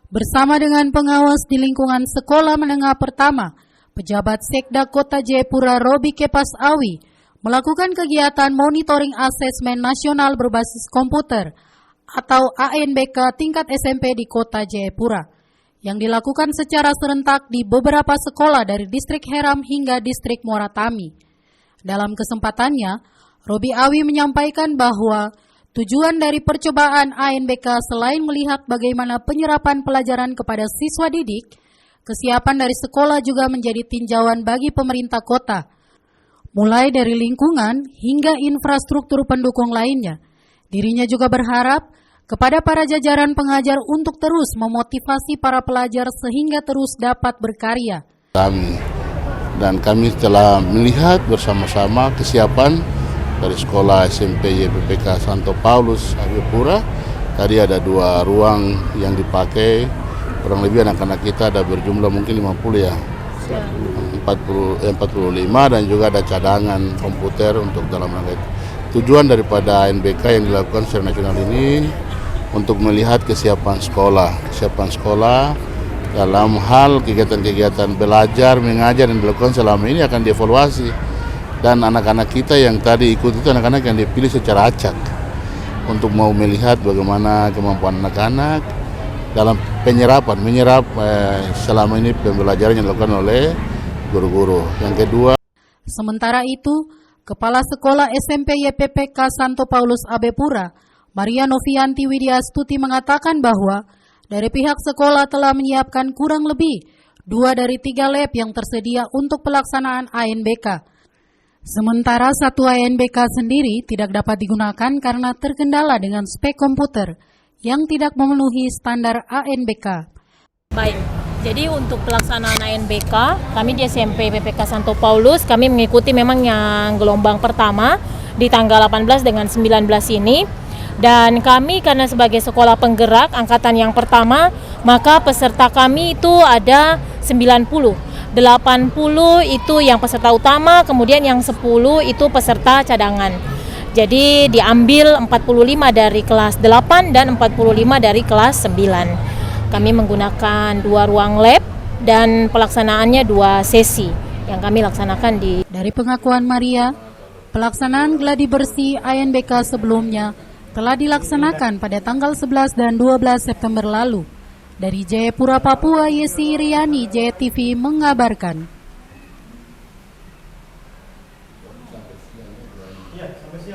bersama dengan pengawas di lingkungan sekolah menengah pertama, pejabat Sekda Kota Jayapura Robi Kepas Awi melakukan kegiatan monitoring asesmen nasional berbasis komputer atau ANBK tingkat SMP di Kota Jayapura yang dilakukan secara serentak di beberapa sekolah dari distrik Heram hingga distrik Muaratami. Dalam kesempatannya, Robi Awi menyampaikan bahwa tujuan dari percobaan ANBK selain melihat bagaimana penyerapan pelajaran kepada siswa didik, kesiapan dari sekolah juga menjadi tinjauan bagi pemerintah kota, mulai dari lingkungan hingga infrastruktur pendukung lainnya. Dirinya juga berharap kepada para jajaran pengajar untuk terus memotivasi para pelajar sehingga terus dapat berkarya. Kami telah melihat bersama-sama kesiapan dari sekolah SMP YPPK Santo Paulus Jayapura. Tadi ada 2 ruang yang dipakai, kurang lebih anak-anak kita ada berjumlah mungkin 50 ya, 45, dan juga ada cadangan komputer untuk dalam rangka itu. Tujuan daripada ANBK yang dilakukan secara nasional ini untuk melihat kesiapan sekolah dalam hal kegiatan-kegiatan belajar, mengajar yang dilakukan selama ini akan dievaluasi. Dan anak-anak kita yang tadi ikut itu anak-anak yang dipilih secara acak untuk mau melihat bagaimana kemampuan anak-anak dalam menyerap selama ini pembelajaran yang dilakukan oleh guru-guru. Yang kedua, sementara itu, Kepala Sekolah SMP YPPK Santo Paulus Jayapura, Maria Novianti Widyastuti mengatakan bahwa dari pihak sekolah telah menyiapkan kurang lebih 2 dari 3 lab yang tersedia untuk pelaksanaan ANBK. Sementara satu ANBK sendiri tidak dapat digunakan karena terkendala dengan spek komputer yang tidak memenuhi standar ANBK. Baik, jadi untuk pelaksanaan ANBK, kami di SMP PPK Santo Paulus, kami mengikuti memang yang gelombang pertama di tanggal 18 dengan 19 ini. Dan kami karena sebagai sekolah penggerak angkatan yang pertama, maka peserta kami itu ada 90. 80 itu yang peserta utama, kemudian yang 10 itu peserta cadangan. Jadi diambil 45 dari kelas 8 dan 45 dari kelas 9. Kami menggunakan 2 ruang lab dan pelaksanaannya 2 sesi yang kami laksanakan di. Dari pengakuan Maria, pelaksanaan gladi bersih ANBK sebelumnya telah dilaksanakan pada tanggal 11 dan 12 September lalu. Dari Jayapura, Papua, Yesi Iriani, JTV mengabarkan.